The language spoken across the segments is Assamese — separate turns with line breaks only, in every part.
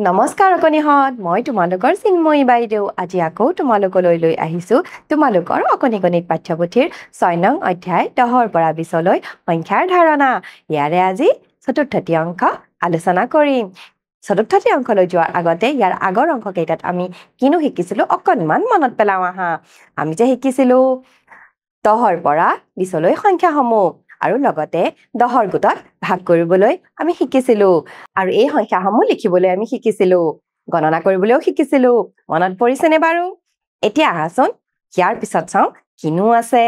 নমস্কাৰ অকনিহত মই তোমালোকৰ চিন্ময়ী বাইদেউ আজি আকৌ তোমালোকলৈ লৈ আহিছো তোমালোকৰ অকনিকনিক পাঠ্যপুথিৰ 6 নং অধ্যায় 10ৰ পৰা 20 লৈ সংখ্যাৰ ধাৰণা ইয়াৰে আজি চতুৰ্থটি অংক আলোচনা কৰিম চতুৰ্থটি অংকলৈ যোৱাৰ আগতে ইয়াৰ আগৰ অংক কেইটাত আমি কিনো শিকিছিলো অকনমান মনত পেলাও আহা আমি যে শিকিছিলো 10ৰ পৰা 20 লৈ সংখ্যাসমূহ আৰু লগতে 10ৰ গোটত ভাগ কৰিবলৈ আমি শিকিছিলো আৰু এই সংখ্যাসমূহ লিখিবলৈ আমি শিকিছিলো গণনা কৰিবলৈও শিকিছিলো মনত পৰিছেনে বাৰু এতিয়া আহাচোন ইয়াৰ পিছত চাও কিনো আছে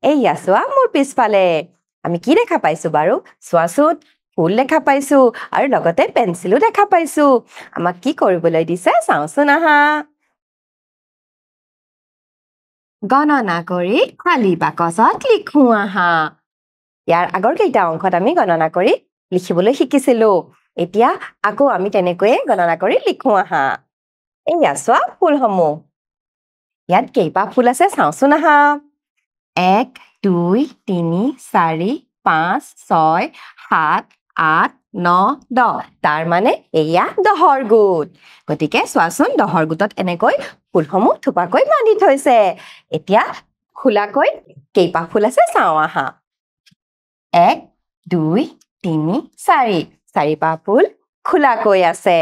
এইয়া চোৱা মোৰ পিছফালে আমি কি দেখা পাইছো বাৰু চোৱাচোন ফুল দেখা পাইছো আৰু লগতে পেন্সিলো দেখা পাইছো আমাক কি কৰিবলৈ দিছে চাওচোন আহা গণনা কৰি খালী বাকচত লিখো আহা ইয়াৰ আগৰ কেইটা অংকত আমি গণনা কৰি লিখিবলৈ শিকিছিলো এতিয়া আকৌ আমি তেনেকৈয়ে গণনা কৰি লিখো আহা এইয়া চোৱা ফুলসমূহ ইয়াত কেইটা ফুল আছে চাওচোন আহা 1 2 3 4 5 6 7 8 9 10 তাৰ মানে এয়া 10ৰ গোট গতিকে চোৱাচোন 10ৰ গোটত এনেকৈ ফুলসমূহ থোপাকৈ বান্ধি থৈছে এতিয়া খোলাকৈ কেইটা ফুল আছে চাও আহা 1 2 3 4 চাৰিটা ফুল খোলাকৈ আছে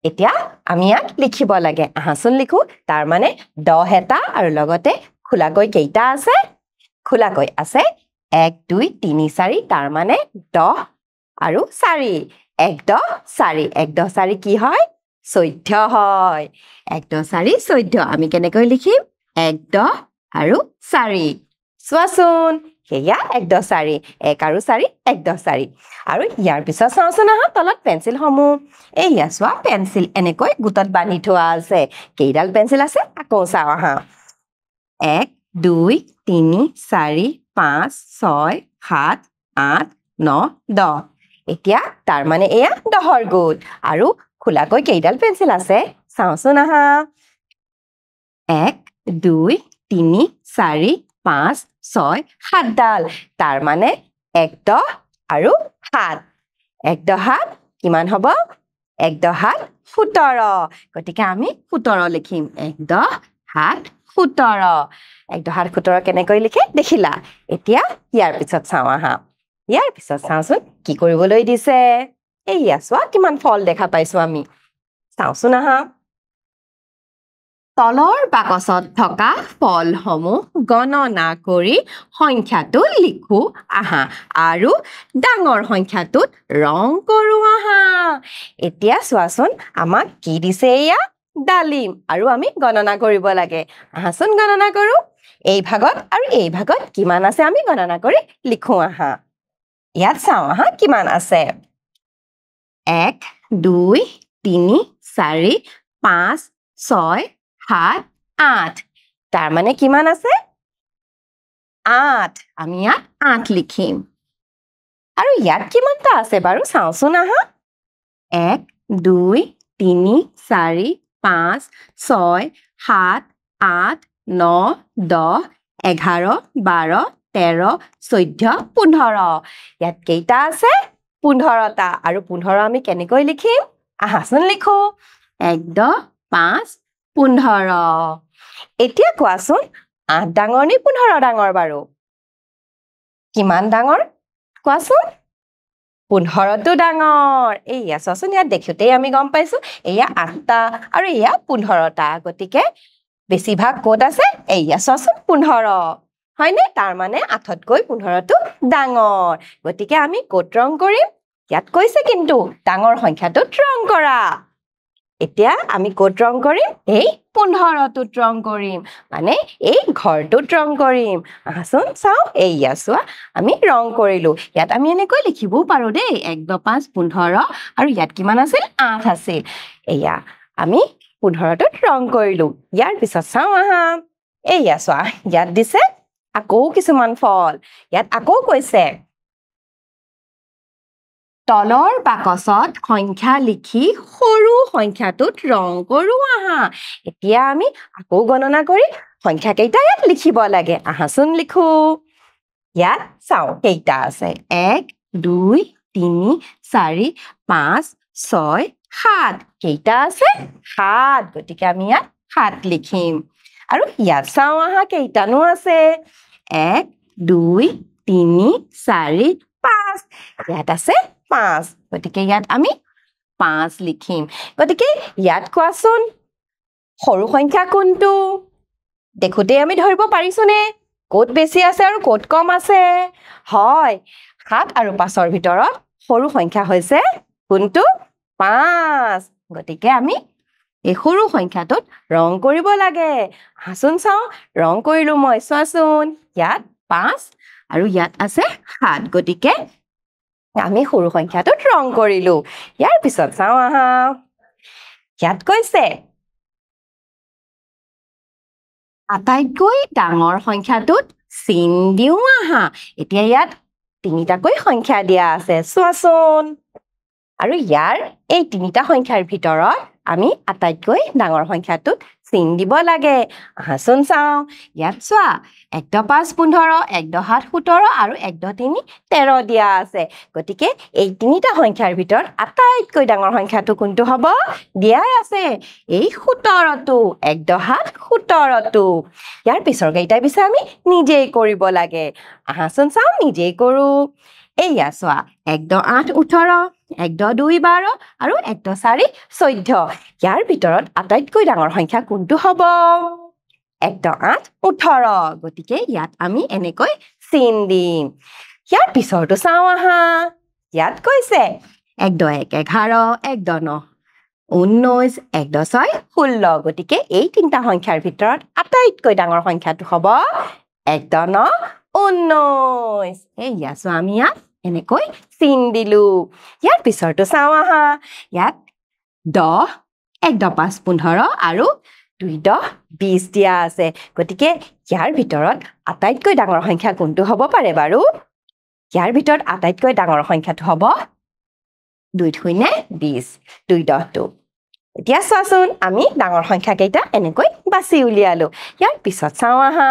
এতিয়া আমি ইয়াত লিখিব লাগে আহাচোন লিখো তাৰ মানে 10 এটা আৰু লগতে খোলাকৈ কেইটা আছে খোলাকৈ আছে 1 2 3 4 তাৰ মানে 10 আৰু 4 1 10 4 1 10 4 কি হয় 14 হয় 1 10 4 14 আমি কেনেকৈ লিখিম 1 10 আৰু 4 চোৱাচোন হেয়া 1 10 4 1 আৰু 4 1 10 4 আৰু ইয়াৰ পিছত চাওচোন আহা তলত পেন্সিল সমূহ এইয়া চোৱা পেন্সিল এনেকৈ গোটত বান্ধি থোৱা আছে কেইডাল পেন্সিল আছে আকৌ চাও আহা 1 2 3 4 5 6 7 8 9 10 এতিয়া তাৰ মানে এয়া 10ৰ গোট আৰু খোলাকৈ কেইডাল পেন্সিল আছে চাওচোন আহা 1 2 3 4 5 6 7 ডাল তাৰ মানে 1 10 আৰু 7 1 10 7 কিমান হ'ব 1 10 7 17 গতিকে আমি 17 লিখিম 1 10 7 17 1 10 7 17 কেনেকৈ লিখে দেখিলা এতিয়া ইয়াৰ পিছত চাও আহা ইয়াৰ পিছত চাওচোন কি কৰিবলৈ দিছে এইয়া চোৱা কিমান ফল দেখা পাইছো আমি চাওচোন আহা তলৰ বাকচত থকা ফলসমূহ গণনা কৰি সংখ্যাটো লিখো আহা আৰু ডাঙৰ সংখ্যাটোত ৰং কৰো আহা এতিয়া চোৱাচোন আমাক কি দিছে এয়া ডালিম আৰু আমি গণনা কৰিব লাগে আহাচোন গণনা কৰো এই ভাগত আৰু এই ভাগত কিমান আছে আমি গণনা কৰি লিখো আহা ইয়াত চাও আহা কিমান আছে 1 2 3 4 5 6 7 8 তাৰ মানে কিমান আছে 8 আমি ইয়াত 8 লিখিম আৰু ইয়াত কিমানটা আছে বাৰু চাওচোন আহা 1 2 3 4 5 6 7 8 9 10 11 12 13 14 15 ইয়াত কেইটা আছে 15টা আৰু 15 আমি কেনেকৈ লিখিম আহাচোন লিখো 1 10 5 15 এতিয়া কোৱাচোন 8 ডাঙৰ নে 15 ডাঙৰ বাৰু কিমান ডাঙৰ কোৱাচোন 15টো ডাঙৰ এইয়া চোৱাচোন ইয়াত দেখোতেই আমি গম পাইছো এয়া 8টা আৰু এয়া 15টা গতিকে বেছিভাগ ক'ত আছে এইয়া চোৱাচোন 15 হয়নে তাৰ মানে 8তকৈ 15টো ডাঙৰ গতিকে আমি ক'ত ৰং কৰিম ইয়াত কৈছে কিন্তু ডাঙৰ সংখ্যাটোত ৰং কৰা এতিয়া আমি ক'ত ৰং কৰিম এই 15টোত ৰং কৰিম মানে এই ঘৰটোত ৰং কৰিম আহাচোন চাও এইয়া চোৱা আমি ৰং কৰিলো ইয়াত আমি এনেকৈ লিখিবও পাৰো দেই 1 10 5 15 আৰু ইয়াত কিমান আছিল 8 আছিল এইয়া আমি 15টোত ৰং কৰিলো ইয়াৰ পিছত চাও আহা এইয়া চোৱা ইয়াত দিছে আকৌ কিছুমান ফল ইয়াত আকৌ কৈছে তলৰ বাকচত সংখ্যা লিখি সৰু সংখ্যাটোত ৰং কৰো আহা এতিয়া আমি আকৌ গণনা কৰি সংখ্যা কেইটা ইয়াত লিখিব লাগে আহাচোন লিখো ইয়াত চাও কেইটা আছে 1 2 3 4 5 6 7 কেইটা আছে 7 গতিকে আমি ইয়াত 7 লিখিম আৰু ইয়াত চাওঁ আহা কেইটানো আছে 1 2 3 4 5 ইয়াত আছে 5 গতিকে ইয়াত আমি 5 লিখিম গতিকে ইয়াত কোৱাচোন সৰু সংখ্যা কোনটো দেখোতে আমি ধৰিব পাৰিছোনে ক'ত বেছি আছে আৰু ক'ত কম আছে হয় 7 আৰু 5ৰ ভিতৰত সৰু সংখ্যা হৈছে কোনটো 5 গতিকে আমি এই সৰু সংখ্যাটোত ৰং কৰিব লাগে হাসুন চাও ৰং কৰিলো মই চোৱাচোন ইয়াত 5 আৰু ইয়াত আছে 7 গতিকে আমি সৰু সংখ্যাটোত ৰং কৰিলো ইয়াৰ পিছত চাও আহা ইয়াত কৈছে আটাইতকৈ ডাঙৰ সংখ্যাটোত চিন দিও আহা এতিয়া ইয়াত তিনিটাকৈ সংখ্যা দিয়া আছে চোৱাচোন আৰু ইয়াৰ এই তিনিটা সংখ্যাৰ ভিতৰত আমি আটাইতকৈ ডাঙৰ সংখ্যাটোত চিন দিব লাগে হাসুন চাও ইয়াত চোৱা 1 + 5 15 1 + 7 17 আৰু 1 + 3 13 দিয়া আছে গতিকে এই তিনিটা সংখ্যাৰ ভিতৰত আটাইতকৈ ডাঙৰ সংখ্যাটো কোনটো হ'ব দিয়াই আছে এই 17টো 1 + 7 17টো ইয়াৰ পিছৰ কেইটা পিছে আমি নিজেই কৰিব লাগে হাসুন চাও নিজেই কৰো এইয়া চোৱা 1 + 8 18 1 + 2 12 আৰু 1 + 4 14 ইয়াৰ ভিতৰত আটাইতকৈ ডাঙৰ সংখ্যা কোনটো হ'ব 1 + 8 18 গতিকে ইয়াত আমি এনেকৈ চিন দিম ইয়াৰ পিছৰটো চাও আহা ইয়াত কৈছে 1 + 1 11 1 + 9 19 1 + 6 16 গতিকে এই তিনিটা সংখ্যাৰ ভিতৰত আটাইতকৈ ডাঙৰ সংখ্যাটো হ'ব 1 + 9 19 এইয়া চোৱা আমি ইয়াত এনেকৈ চিন দিলো ইয়াৰ পিছৰটো চাও আহা ইয়াত 10 1 + 5 15 আৰু 2 + 20 দিয়া আছে গতিকে ইয়াৰ ভিতৰত আটাইতকৈ ডাঙৰ সংখ্যা কোনটো হ'ব পাৰে বাৰু ইয়াৰ ভিতৰত আটাইতকৈ ডাঙৰ সংখ্যাটো হ'ব 2 × 20 2 + 10টো এতিয়া চোৱাচোন আমি ডাঙৰ সংখ্যা কেইটা এনেকৈ বাছি উলিয়ালো ইয়াৰ পিছত চাও আহা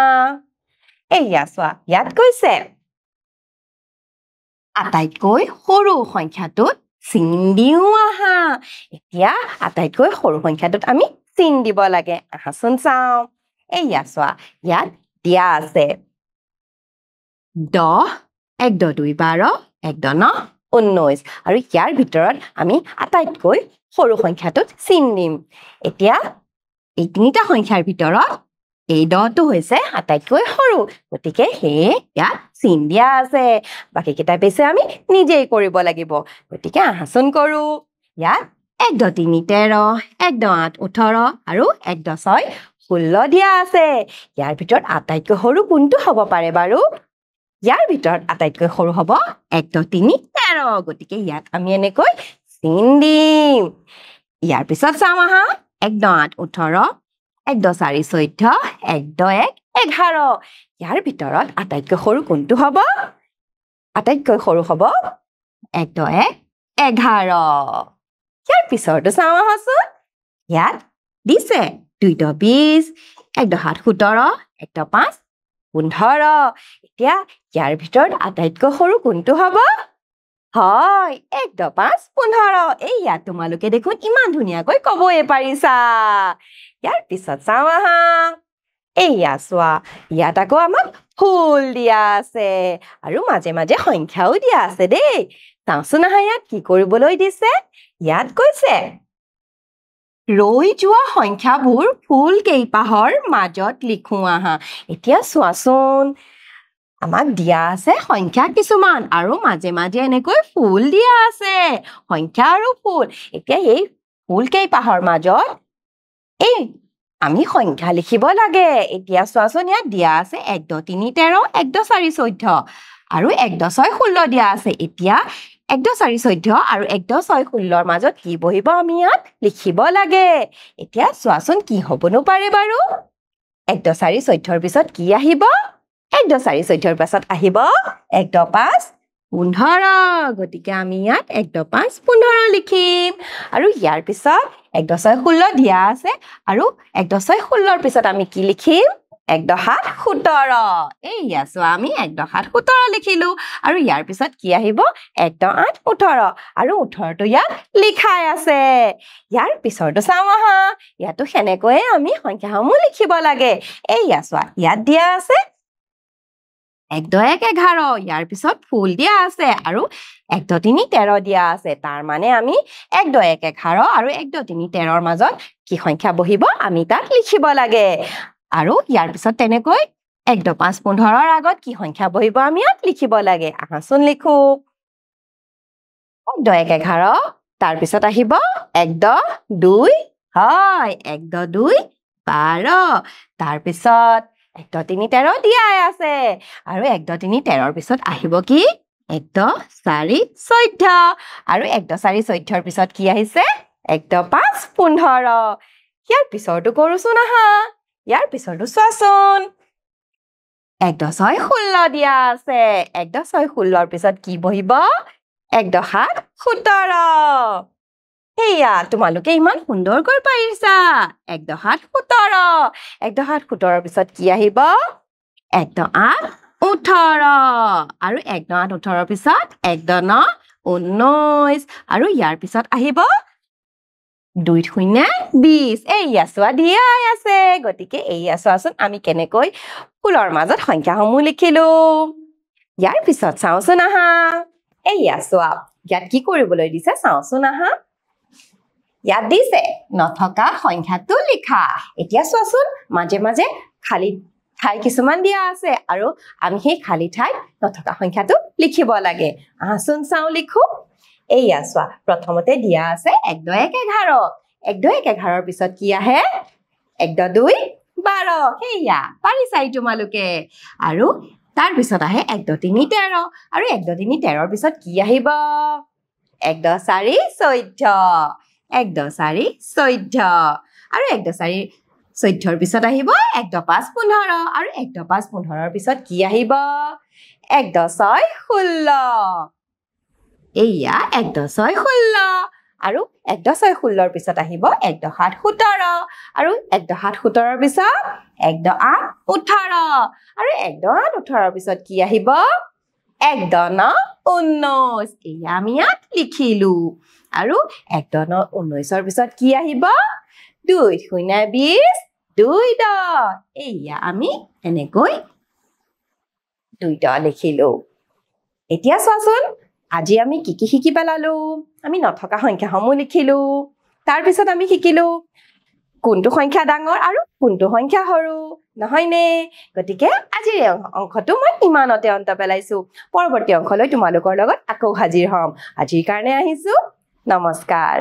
এইয়া চোৱা ইয়াত কৈছে আটাইতকৈ সৰু সংখ্যাটোত চিন দিও আহা এতিয়া আটাইতকৈ সৰু সংখ্যাটোত আমি চিন দিব লাগে আহাচোন চাও এইয়া চোৱা ইয়াত দিয়া আছে 10 1 + 2 12 1 + 9 19 আৰু ইয়াৰ ভিতৰত আমি আটাইতকৈ সৰু সংখ্যাটোত চিন দিম এতিয়া এই তিনিটা সংখ্যাৰ ভিতৰত এই 10টো হৈছে আটাইতকৈ সৰু গতিকে হেয়ে ইয়াত চিন দিয়া আছে বাকি কেইটা পিছে আমি নিজেই কৰিব লাগিব গতিকে আহাচোন কৰো ইয়াত 1 + 3 13 1 + 8 18 আৰু 1 + 6 16 দিয়া আছে ইয়াৰ ভিতৰত আটাইতকৈ সৰু কোনটো হ'ব পাৰে বাৰু ইয়াৰ ভিতৰত আটাইতকৈ সৰু হ'ব 1 + 3 13 গতিকে ইয়াত আমি এনেকৈ চিন দিম ইয়াৰ পিছত চাও আহা 1 + 8 18 1 + 4 14 1 + 1 11 ইয়াৰ ভিতৰত আটাইতকৈ সৰু কোনটো হ'ব আটাইতকৈ সৰু হ'ব 1 + 1 11 ইয়াৰ পিছৰটো চাও আহাচোন ইয়াত দিছে 2 + 20 1 + 7 17 1 + 5 15 এতিয়া ইয়াৰ ভিতৰত আটাইতকৈ সৰু কোনটো হ'ব হয় 1 + 5 15 এইয়া তোমালোকে দেখোন ইমান ধুনীয়াকৈ ক'বই পাৰিছা ইয়াৰ পিছত চাও আহা এইয়া চোৱা ইয়াত আকৌ আমাক ফুল দিয়া আছে আৰু মাজে মাজে সংখ্যাও দিয়া আছে দেই চাওচোন আহা ইয়াত কি কৰিবলৈ দিছে ইয়াত কৈছে ৰৈ যোৱা সংখ্যাবোৰ ফুল কেইপাহৰ মাজত লিখো আহা এতিয়া চোৱাচোন আমাক দিয়া আছে সংখ্যা কিছুমান আৰু মাজে মাজে এনেকৈ ফুল দিয়া আছে সংখ্যা আৰু ফুল এতিয়া এই ফুল কেইপাহৰ মাজত এই আমি সংখ্যা লিখিব লাগে এতিয়া চোৱাচোন ইয়াত দিয়া আছে 1 + 3 13 1 + 4 14 আৰু 1 + 6 16 দিয়া আছে এতিয়া 1 + 4 14 আৰু 1 + 6 16ৰ মাজত কি বহিব আমি ইয়াত লিখিব লাগে এতিয়া চোৱাচোন কি হ'বনো পাৰে বাৰু 1 + 4 14ৰ পিছত কি আহিব 1 + 4 14ৰ পাছত আহিব 1 + 5 15 গতিকে আমি ইয়াত 1 + 5 15 লিখিম আৰু ইয়াৰ পিছত 1 + 6 16 দিয়া আছে আৰু 1 + 6 16ৰ পিছত আমি কি লিখিম এক দহাত 17 এইয়া চোৱা আমি এক দহাত 17 লিখিলো আৰু ইয়াৰ পিছত কি আহিব 1 * 8 = 18 আৰু 18টো ইয়াত লিখাই আছে ইয়াৰ পিছৰটো চাওঁ আহা ইয়াতো হেনেকৈ আমি সংখ্যাসমূহ লিখিব লাগে এইয়া চোৱা ইয়াত দিয়া আছে 1 * 1 = 11 ইয়াৰ পিছত ফুল দিয়া আছে আৰু 1 * 3 = 13 দিয়া আছে তাৰ মানে আমি 1 * 1 = 11 আৰু 1 * 3 = 13 মাজত কি সংখ্যা বহিব আমি তাত লিখিব লাগে আৰু ইয়াৰ পিছত তেনেকৈ 1 * 5 = 15 আগত কি সংখ্যা বহিব আমি ইয়াত লিখিব লাগে আহাচোন লিখো 1 * 1 = 11 তাৰ পিছত আহিব 1 * 2 হয় 1 * 2 = 12 তাৰ পিছত 1 * 3 = 13 দিয়াই আছে আৰু 1 * 3 = 13 পিছত আহিব কি 1 * 4 = 14 আৰু 1 * 4 = 14 পিছত কি আহিছে 1 * 5 = 15 ইয়াৰ পিছৰটো কৰোচোন আহা ইয়াৰ পিছৰটো চোৱাচোন 1 * 6 = 16 দিয়া আছে 1 * 6 = 16 পিছত কি বহিব 1 * 7 = 17 হেয়া তোমালোকে ইমান সুন্দৰকৈ পাৰিছা 1 * 7 = 17 1 * 7 = 17 পিছত কি আহিব 1 * 8 = 18 আৰু 1 * 8 = 18 পিছত 1 * 9 = 19 আৰু ইয়াৰ পিছত আহিব 2 × 0 = 20 এইয়া চোৱা দিয়াই আছে গতিকে এইয়া চোৱাচোন আমি কেনেকৈ ফুলৰ মাজত সংখ্যাসমূহ লিখিলো ইয়াৰ পিছত চাওচোন আহা এইয়া চোৱা ইয়াত কি কৰিবলৈ দিছে চাওচোন আহা ইয়াত দিছে নথকা সংখ্যাটো লিখা এতিয়া চোৱাচোন মাজে মাজে খালি ঠাই কিছুমান দিয়া আছে আৰু আমি সেই খালি ঠাইত নথকা সংখ্যাটো লিখিব লাগে আহাচোন চাও লিখো এইয়া চোৱা প্ৰথমতে দিয়া আছে 1 * 1 = 11 1 * 1 = 11 পিছত কি আহে 1 * 2 = 12 হেয়া পাৰিছাই তোমালোকে আৰু তাৰ পিছত আহে 1 * 3 = 13 আৰু 1 * 3 = 13 পিছত কি আহিব 1 * 4 = 14 1 * 4 = 14 আৰু 1 * 4 = 14 পিছত আহিব 1 * 5 = 15 আৰু 1 * 5 = 15 পিছত কি আহিব 1 * 6 = 16 এইয়া 1 * 6 = 16 আৰু 1 * 6 = 16 পিছত আহিব 1 * 7 = 17 আৰু 1 * 7 = 17 পিছত 1 * 8 = 18 আৰু 1 * 8 = 18 পিছত কি আহিব 1 * 9 = 19 এইয়া আমি ইয়াত লিখিলো আৰু 1 * 9 = 19 পিছত কি আহিব 2 × 0 = 20 2 * এইয়া আমি এনেকৈ 2 লিখিলো এতিয়া চোৱাচোন আজি আমি কি কি শিকি পেলালো আমি নথকা সংখ্যাসমূহ লিখিলো তাৰ পিছত আমি শিকিলো কোনটো সংখ্যা ডাঙৰ আৰু কোনটো সংখ্যা সৰু নহয়নে গতিকে আজিৰ অংকটো মই ইমানতে অন্ত পেলাইছো পৰৱৰ্তী অংকলৈ তোমালোকৰ লগত আকৌ হাজিৰ হ'ম আজিৰ কাৰণে আহিছো নমস্কাৰ